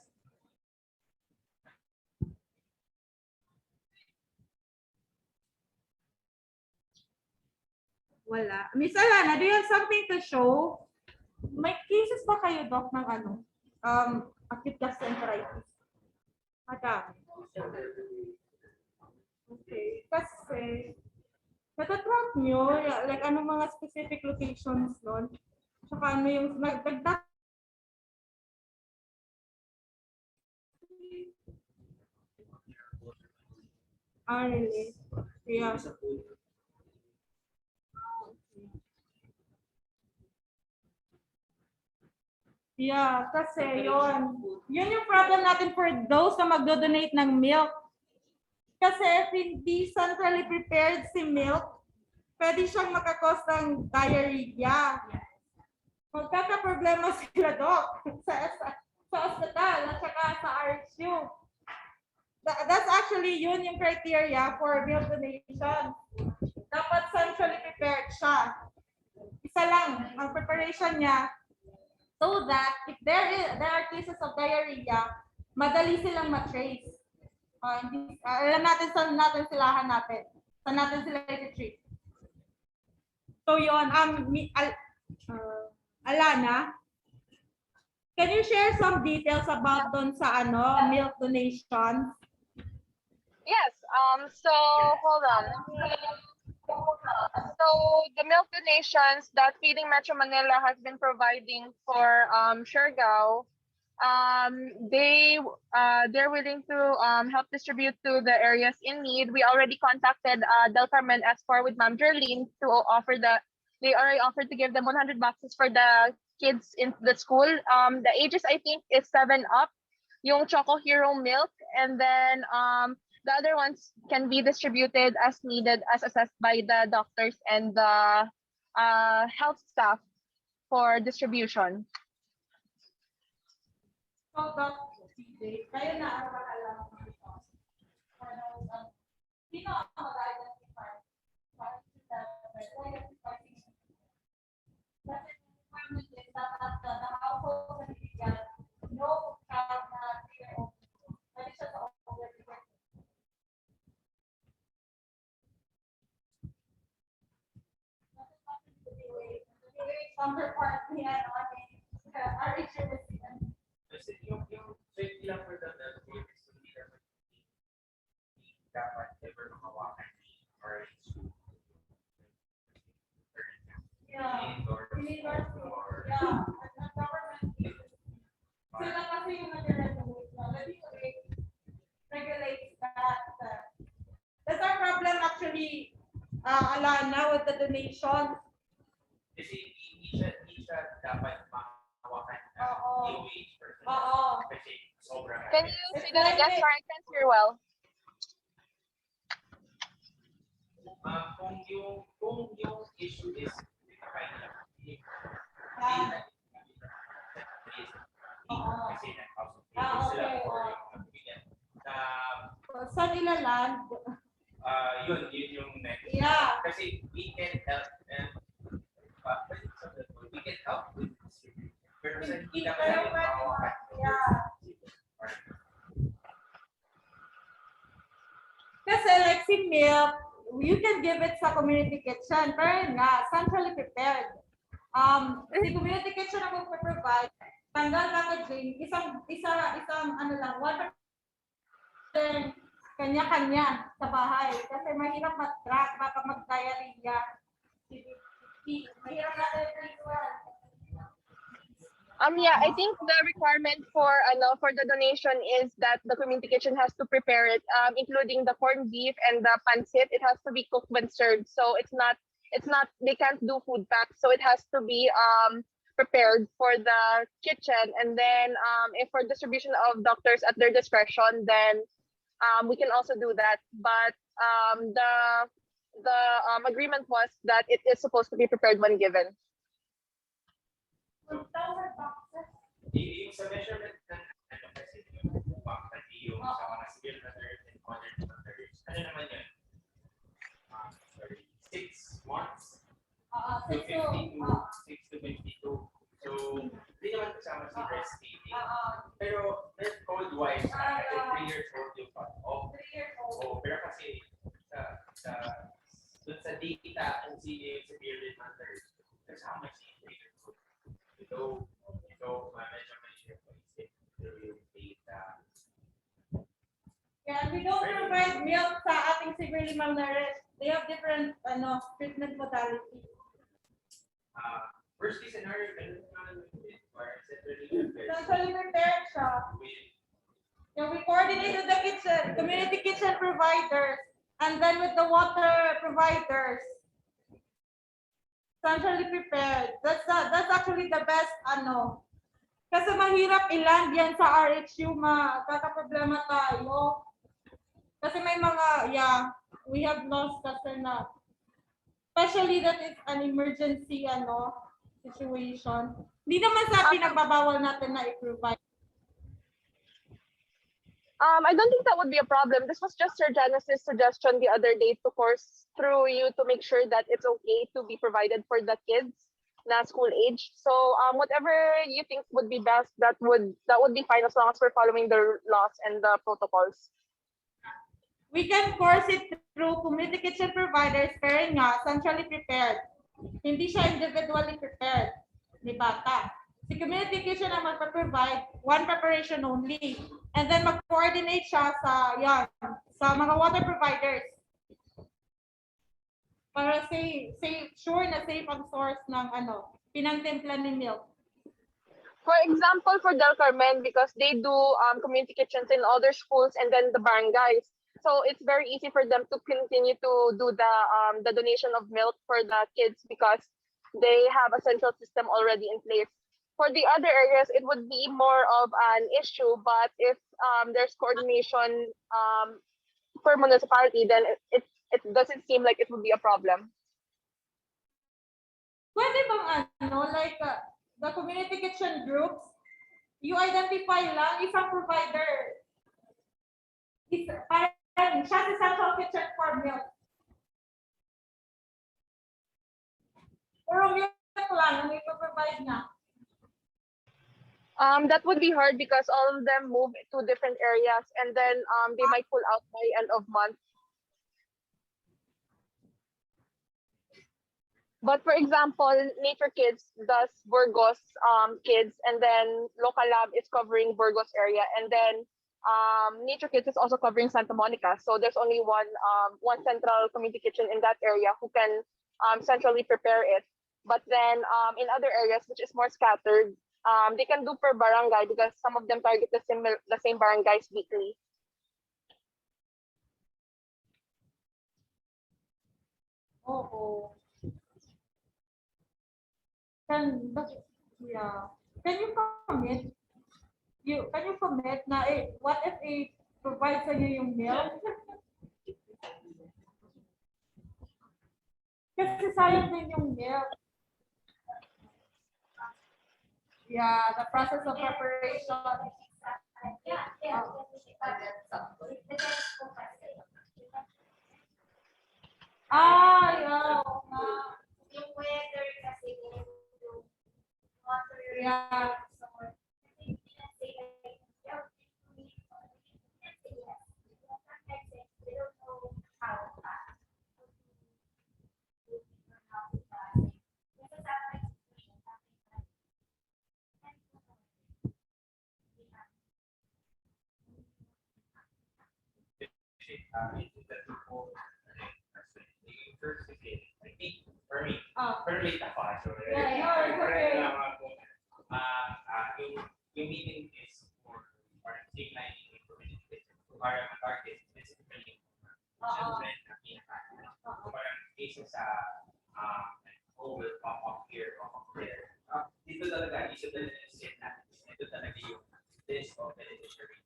Wala. Miss Alana, do you have something to show? May cases ba kayo, Doc, ng acute gastroenteritis? Madami. Okay. Kasi, natatrack nyo, like, anong mga specific locations nun? Tsaka ano yung, nagdagdag. Really? Yeah. Yeah, kasi yun yung problem natin for those na magdo-donate ng milk. Kasi if hindi centrally prepared si milk, pwede siyang makakos ng diarrhea. Magkakaproblema sila, Doc, sa hospital at saka sa RSU. That's actually yun yung criteria for milk donation. Dapat centrally prepared siya. Isa lang ang preparation niya. So that if there are cases of diarrhea, madali silang matrace. Alam natin saan natin silahan natin. Saan natin sila i-treat. So yun, Alana, can you share some details about dun sa milk donation? Yes. So hold on. So the milk donations that Feeding Metro Manila has been providing for Siargao, they're willing to help distribute to the areas in need. We already contacted Del Carmen S4 with Ma'am Jerlene to offer they already offered to give them 100 boxes for the kids in the school. The ages I think is 7 up. Yung Choco Hero milk, and then the other ones can be distributed as needed, as assessed by the doctors and the health staff for distribution. So, Doc, kayo na ang makalam dito. Sino ang mag-identify? Kasi dapat the household na bibigyan, no child na 3-year-old. Pwede siya sa over. Counterpart niya, our issue with them. Kasi yung trade lang for the milk is hindi dapat ever makawakan or Yeah. or Yeah. wala na with the donation. Kasi hindi siya dapat mahawakan na Oo. DOH person. Oo. Kasi sobrang. Can you say that again? Sorry, I can't hear well. Kung yung issue is kasi okay. Saan ilaland? Yun yung next. Yeah. Kasi we can help them. We can help with this. Pero sa hindi na kaya mahawakan. Yeah. Kasi like si milk, you can give it sa community kitchen, pero yun nga, centrally prepared. Si community kitchen ang magpo-provide, tanggal packaging, isang ano lang, one person, kanya-kanya sa bahay. Kasi mahirap mag-track, baka mag-diarrhea. Mahirap natin Yeah, I think the requirement for the donation is that the community kitchen has to prepare it, including the corned beef and the pancit. It has to be cooked when served, so it's not they can't do food packs, so it has to be prepared for the kitchen. And then if for distribution of doctors at their discretion, then we can also do that. But the agreement was that it is supposed to be prepared when given. Yung sa measurement ng kasi yung yung sa mga civil matters and modern matters, ano naman yun? 6 months? 6 to 52. So, hindi naman kasama si breastfeeding. Pero, there's code-wise, 3 years old yung cut-off. Pero kasi, dun sa data, kung sino yung severely matters, kasama si 3 years old. Ito, medyo yung data. Yeah, we don't provide milk sa ating severely malnourished. They have different treatment modality. Worst case scenario, Centrally prepared siya. Yeah, we coordinate with the kitchen, community kitchen providers, and then with the water providers. Centrally prepared. That's actually the best Kasi mahirap iland yan sa RHU, kakaproblema tayo. Kasi may mga, we have lost kasi na, especially that is an emergency, situation. Hindi naman sa pinagbabawal natin na i-provide. I don't think that would be a problem. This was just Sir Janice's suggestion the other day to course through you to make sure that it's okay to be provided for the kids na school age. So whatever you think would be best, that would be fine as long as we're following the laws and the protocols. We can course it through community kitchen providers, pero nga, centrally prepared. Hindi siya individually prepared ni bata. Si community kitchen ang magpa-provide one preparation only. And then mag-coordinate siya sa mga water providers. Para sure na safe ang source ng pinangtimpla ni milk. For example, for Del Carmen, because they do community kitchens in other schools and then the barangays. So it's very easy for them to continue to do the donation of milk for the kids because they have a central system already in place. For the other areas, it would be more of an issue, but if there's coordination per municipality, then it doesn't seem like it would be a problem. Pwede bang like the community kitchen groups, you identify lang isang provider. Parang siya si central kitchen for milk. Puro milk lang ang ipaprovide na. That would be hard because all of them move to different areas and then they might pull out by end of month. But for example, Nature Kids does Burgos kids, and then Local Lab is covering Burgos area, and then Nature Kids is also covering Santa Monica. So there's only one central community kitchen in that area who can centrally prepare it. But then in other areas, which is more scattered, they can do per barangay because some of them target the same barangays weekly. Oo. Yeah. Can you commit? Can you commit na what if provide sa inyo yung milk? Kasi sayang din yung milk. Yeah, the process of preparation. Yeah. Yung weather kasi yung water. Yeah. Permit ako. So, yung meeting is for streamlining information para mag-target specifically children na parang cases sa will pop up here, pop up there. Dito talaga, issue talaga yung set natin. Ito talaga yung list of beneficiaries.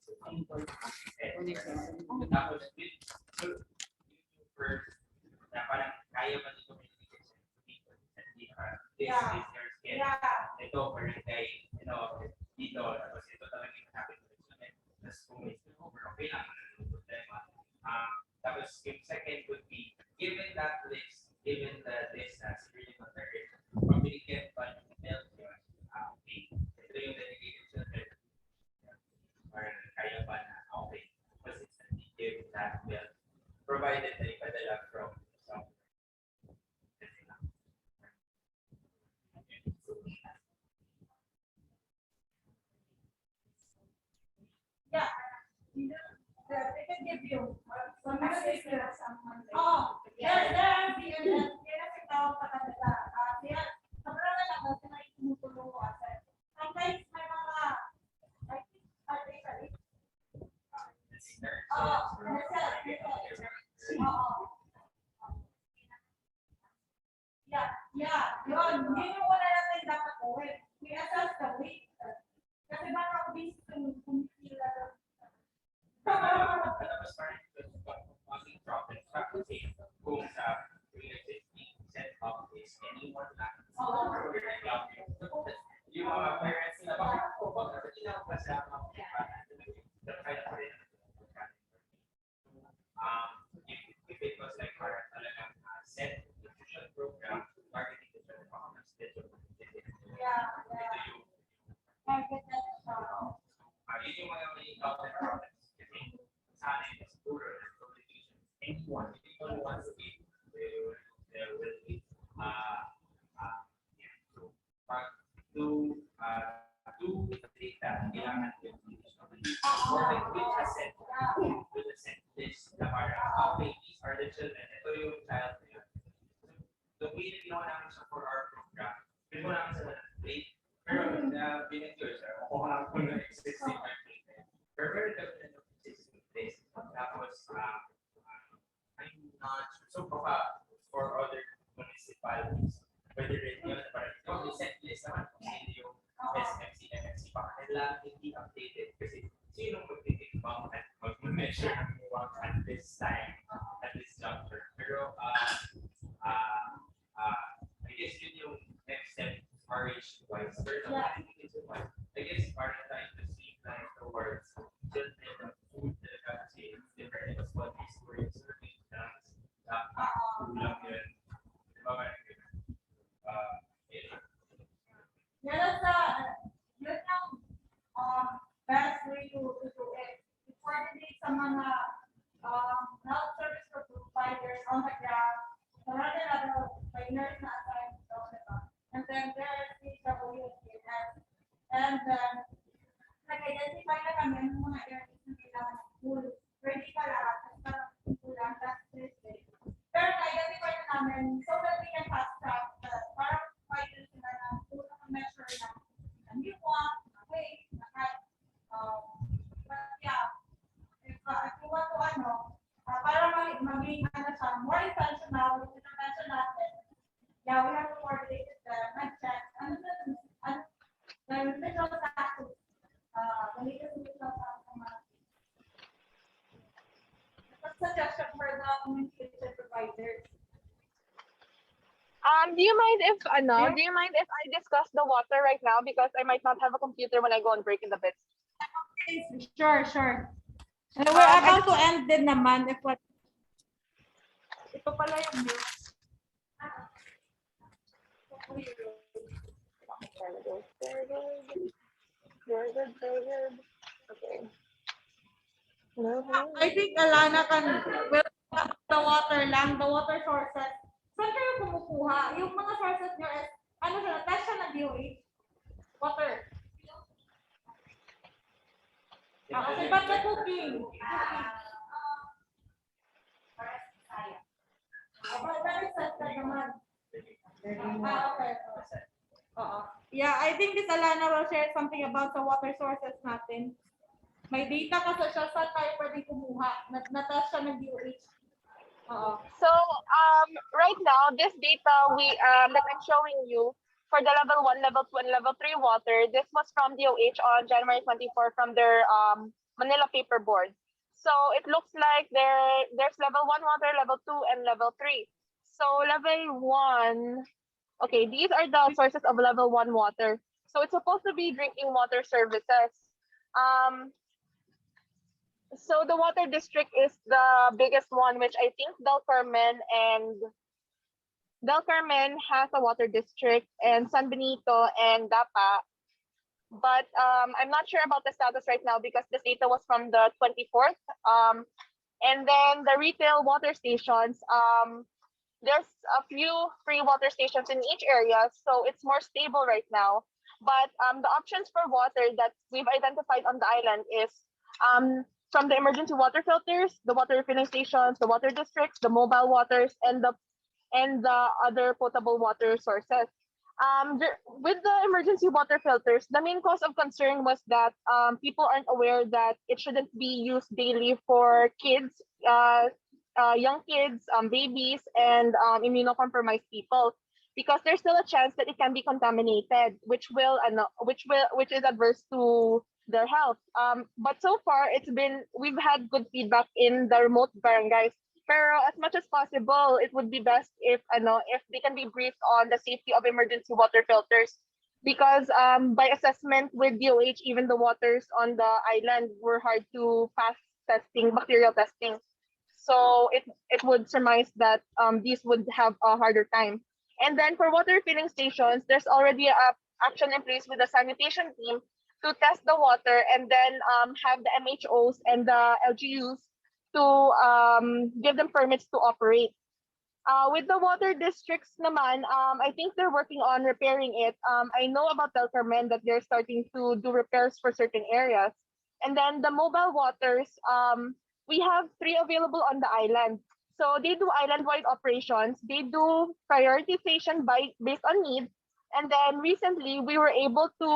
Tapos, first, na parang kaya ba dito communication to people? This is their skin. Ito, barangay, dito, tapos ito talaga yung happen to the tapos kung may over, okay lang, problema. Tapos yung second would be, given that list, given the list as really material, probably get by the milk yun, okay, ito yung dedicated children, or kaya ba na, okay, consistently give that milk, provided na ipadala from some. Yeah. They can give you some message to someone. Oh, there are kasi tao pa talaga. Kaya, sobrang na lang kasi may tumutulong ko kasi. Sometimes may mga, I think, are they correct? Yeah, yun. Yun yung wala natin dapat gawin. We assess the weight. Kasi baka based kung sila. Tapos parang maging profit kasi kung sa 360% of is anyone lang. Yung mga parents na bakit po, bakit sila kasama if it was like parang talagang set nutrition program targeting the children of the schedule. Yun yung mga may problems kasi sana yung siguro anyone wants to be will be to take that kailangan yung which has set with the set list na parang okay, these are the children, ito yung child nila. The way na ginawa namin siya for our program, ginawa namin sa late, pero binigyo siya, kukuha ko na existing we're very confident of existing place. Tapos, I'm not sure. So, for other municipalities, whether it's yun, parang yung set list naman kung sino yung SMC, MFC, baka nila hindi updated kasi sino magtitimbang at mag-measure ng muwang at this time, at this juncture. Pero, I guess yun yung next step, RH-wise. There's a lot of wise. I guess parang trying to see towards children of food kasi different as what we experience serving kulang yun. Diba ba yun? Yun ang best way to do it. To coordinate sa mga health service providers on the ground. Marami na trainers na assigned doon, diba? And then there's the WSPS. And then, nag-identify na kami ng mga areas na kailangan ng pool. Ready pa lahat. Parang kulang. That's Thursday. Pero na-identify na namin so that we can fast track. Parang pwede sila ng pool na measure na new one, weight, height. But yeah, if you want to para maging siya, more intentional common kitchen providers. Do you mind if I discuss the water right now, because I might not have a computer when I go on break in the bit. Sure, sure. And we're about to end din naman if what. Ito pala yung news. Okay. I think Alana can will the water lang, the water sources. Saan kayo kumukuha? Yung mga sources nyo is, ano siya, test siya ng DOH? Water. Kasi ba't the cooking? About the research ka naman. Okay. Oo. Yeah, I think this Alana will share something about the water sources natin. May data kasi siya saan tayo pwede kumuha. Natest siya ng DOH. So right now, this data that I'm showing you for the level 1, level 2, and level 3 water, this was from DOH on January 24 from their Manila paperboard. So it looks like there's level 1 water, level 2, and level 3. So level 1, okay, these are the sources of level 1 water. So it's supposed to be drinking water services. So the water district is the biggest one, which I think Del Carmen has a water district, and San Benito and Dapa. But I'm not sure about the status right now because this data was from the 24th. And then the retail water stations, there's a few free water stations in each area, so it's more stable right now. But the options for water that we've identified on the island is from the emergency water filters, the water refilling stations, the water districts, the mobile waters, and the other potable water sources. With the emergency water filters, the main cause of concern was that people aren't aware that it shouldn't be used daily for kids, young kids, babies, and immunocompromised people, because there's still a chance that it can be contaminated, which is adverse to their health. But so far, we've had good feedback in the remote barangays. Pero as much as possible, it would be best if they can be briefed on the safety of emergency water filters, because by assessment with DOH, even the waters on the island were hard to pass bacterial testing. So it would surmise that these would have a harder time. And then for water filling stations, there's already a action in place with the sanitation team to test the water, and then have the MHOs and the LGUs to give them permits to operate. With the water districts naman, I think they're working on repairing it. I know about Del Carmen that they're starting to do repairs for certain areas. And then the mobile waters, we have 3 available on the island. So they do island-wide operations. They do prioritization based on need. And then recently, we were able to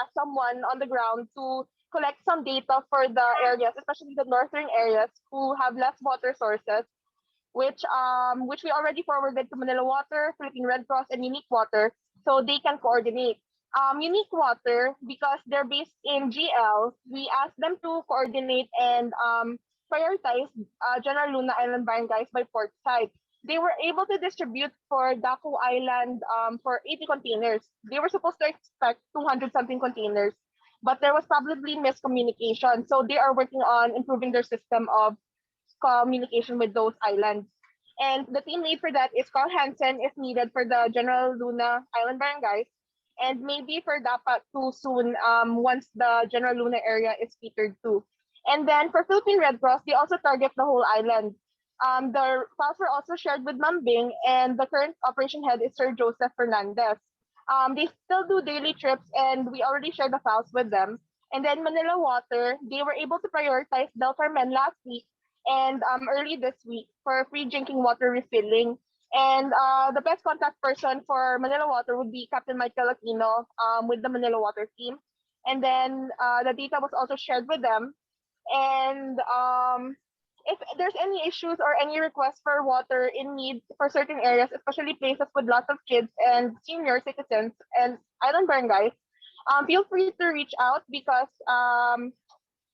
ask someone on the ground to collect some data for the areas, especially the northern areas who have less water sources, which we already forwarded to Manila Water, Philippine Red Cross, and Unique Water, so they can coordinate. Unique Water, because they're based in GL, we asked them to coordinate and prioritize General Luna Island barangays by port side. They were able to distribute for Daco Island for 80 containers. They were supposed to expect 200 something containers, but there was probably miscommunication. So they are working on improving their system of communication with those islands. And the team lead for that is Carl Hansen if needed for the General Luna Island barangays, and maybe for Dapat too soon once the General Luna area is catered to. And then for Philippine Red Cross, they also target the whole island. The files were also shared with Mambing, and the current operation head is Sir Joseph Fernandez. They still do daily trips, and we already shared the files with them. And then Manila Water, they were able to prioritize Del Carmen last week and early this week for free drinking water refilling. And the best contact person for Manila Water would be Captain Michael Aquino with the Manila Water team. And then the data was also shared with them. And if there's any issues or any requests for water in need for certain areas, especially places with lots of kids and senior citizens and island barangays, feel free to reach out because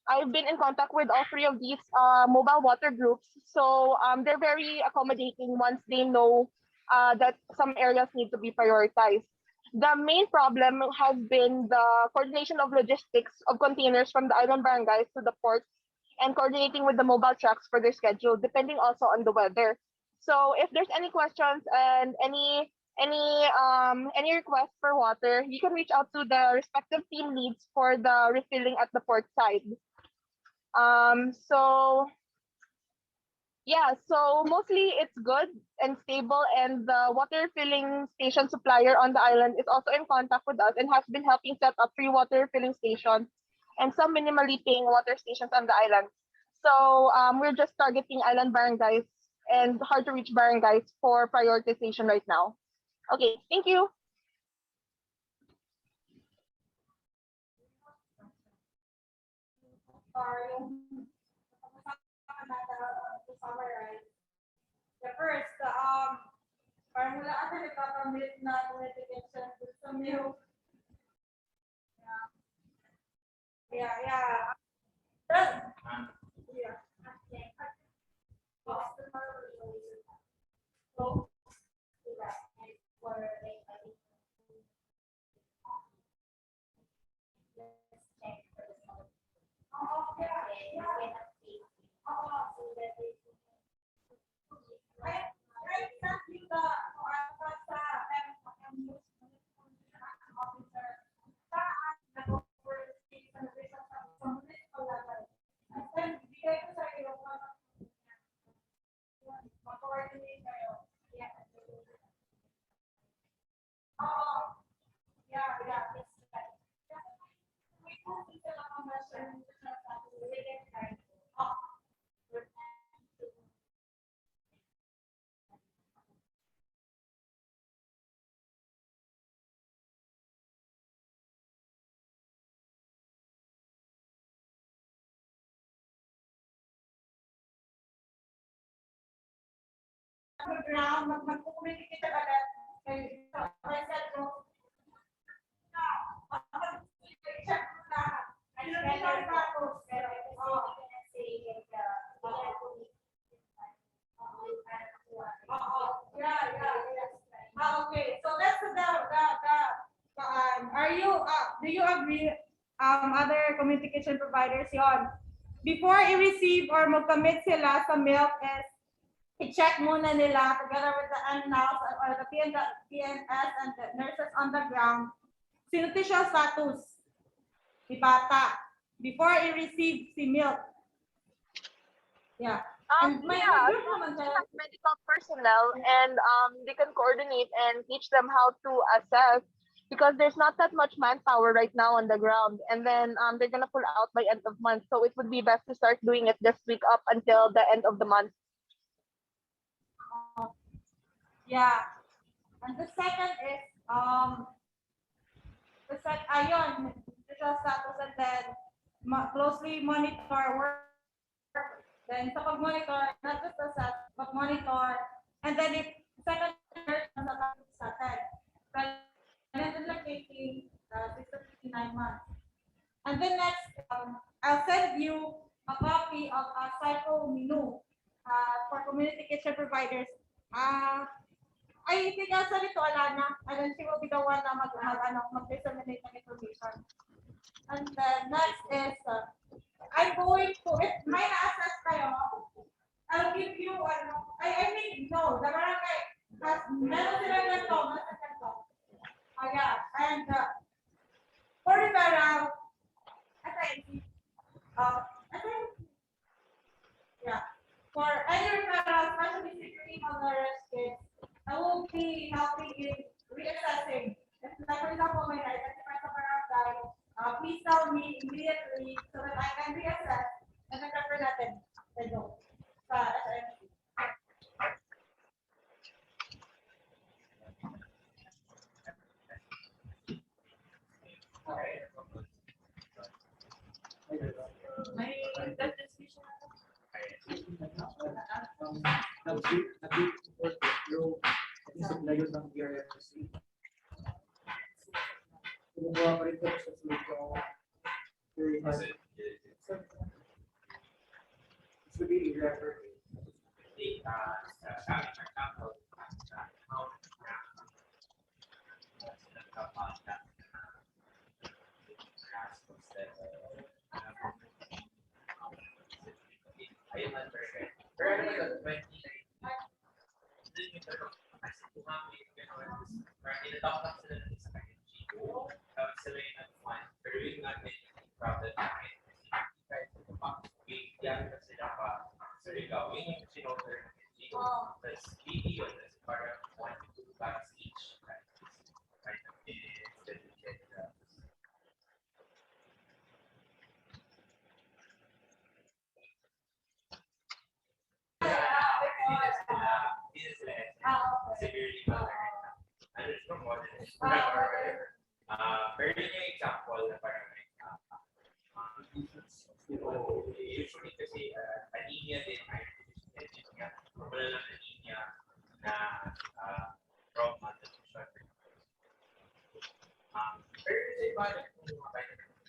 I've been in contact with all three of these mobile water groups. So they're very accommodating once they know that some areas need to be prioritized. The main problem has been the coordination of logistics of containers from the island barangays to the port and coordinating with the mobile trucks for their schedule, depending also on the weather. So if there's any questions and any requests for water, you can reach out to the respective team leads for the refilling at the port side. So yeah, so mostly it's good and stable, and the water filling station supplier on the island is also in contact with us and has been helping set up free water filling stations and some minimally paying water stations on the island. So we're just targeting island barangays and hard to reach barangays for prioritization right now. Okay, thank you. To summarize. The first, parang wala ata nagkakamit na notification sa mail. Yeah. Yeah. So, ground, mag-communicate kita agad. I said, okay, so that's are you do you agree other communication providers yon before i-receive or mag-commit sila sa milk is i-check muna nila together with the MNAOS or the PNS and the nurses on the ground si nutritional status ni bata before i-receive si milk. Yeah. And Yeah, medical personnel, and they can coordinate and teach them how to assess because there's not that much manpower right now on the ground, and then they're gonna pull out by end of month, so it would be best to start doing it this week up until the end of the month. Yeah, and the second is ayun, digital status, and then closely monitor work. Then sa pag-monitor, not just assess, but monitor. And then if second sa 10. Then like taking 6 to 59 months. And then next, I'll send you a copy of a cycle menu for communication providers. I think I'll send it to Alana, and then she will be the one na mag-disseminate ng information. And then next is, I'm going to, if may na-assess kayo, I'll give you, I mean, no, the barangay, meron sila ganito, yeah, and for referral, I think, yeah, for any referral, especially security on the kids, I will be helping in reassessing. If, like, for example, may identify sa barangay, please tell me immediately so that I can reassess and then refer natin. Sa SMC. to be referred to the sabi for example, how ayun man perfect. Pero ano ba yun, 20 parang tinatawag lang sila ng isa kanya Chico. Tapos sila yung nag-one. Pero yun nga din yung problem namin. Kahit yan kasi sila pa Siargao. Yun yung sinoter ng Chico. Tapos BB yun. Tapos parang 1 to 2 bags each. Right of minutes. Then you get severely malnourished. And it's from what it is. Pero yun yung example na parang usually kasi anemia din ay wala lang anemia na from malnutrition. Pero sa iba kung mga vitamins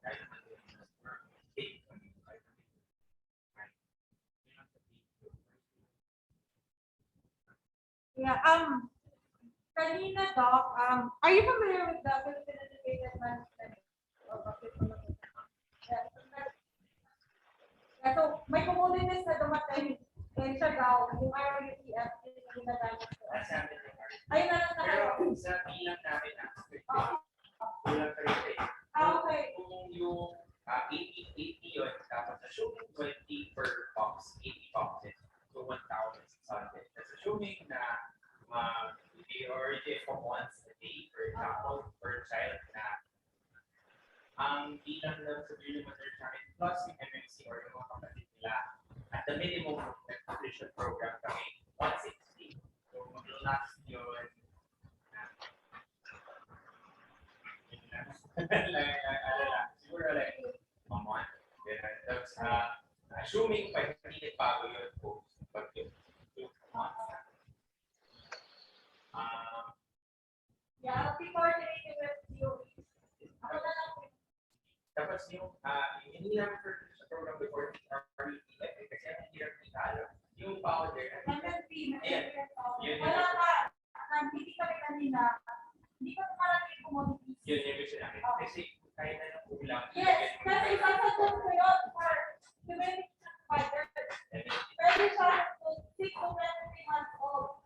dahil naman take Yeah, kanina, Doc, are you familiar with the Philippine Educated Management? Yeah, so may communities na dumating in Siargao, yung RUTF, yung ginagamit ko. Ayun na lang na kayo. pero sa bilang namin na kulang pa rin tayo. Okay. Kung yung 80 yun, tapos assuming 20 per box, 80 boxes, so 1,600. That's assuming na they already from once a day, for example, per child na ang bilang ng severely malnourished namin plus yung MMC or yung mga kapatid nila at the minimum nutrition program kami 160. So mag-last yun siguro like a month. That's assuming pa hindi nagbago yun po pag yun 2 months na. Yeah, I'll be coordinating with you. Ako na lang. Tapos yung hindi namin sa program before RUTF kasi ang hirap italo. Yung powder, MNP, ayan, yun wala ka. Nandito kami kanina. Hindi ko marami yung commodities. yun yung gusto namin. Kasi kahit na ng ulam. Yes, kasi sasatong ko yun for humanity fighter. Pwede siya 6 to 23 months old.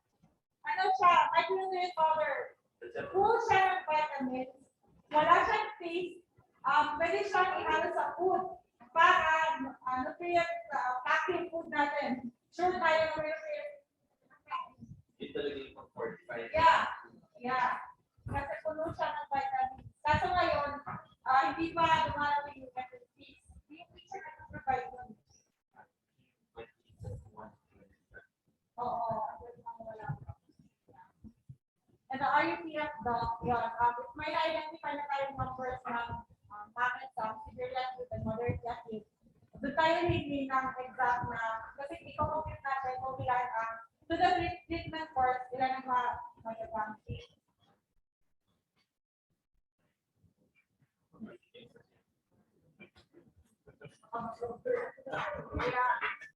Ano siya, micronutrient powder. Full siya ng vitamins. Wala siyang taste. Pwede siyang ihalo sa food para nutrient packing food natin. Sure tayo ng nutrient. Yun talaga yung pag-fortify. Yeah. Kasi puno siya ng vitamins. Kaso ngayon, hindi pa dumarating yung vitamins. Yung teacher na provide yun. Oo. And the RUTF doc, yun. If may na-identify na tayong numbers ng bakit severe acute and moderate acute, doon tayo hindi ng exact na, kasi i-compute natin kung ilan to the treatment course, ilan ang magagamit. Yeah.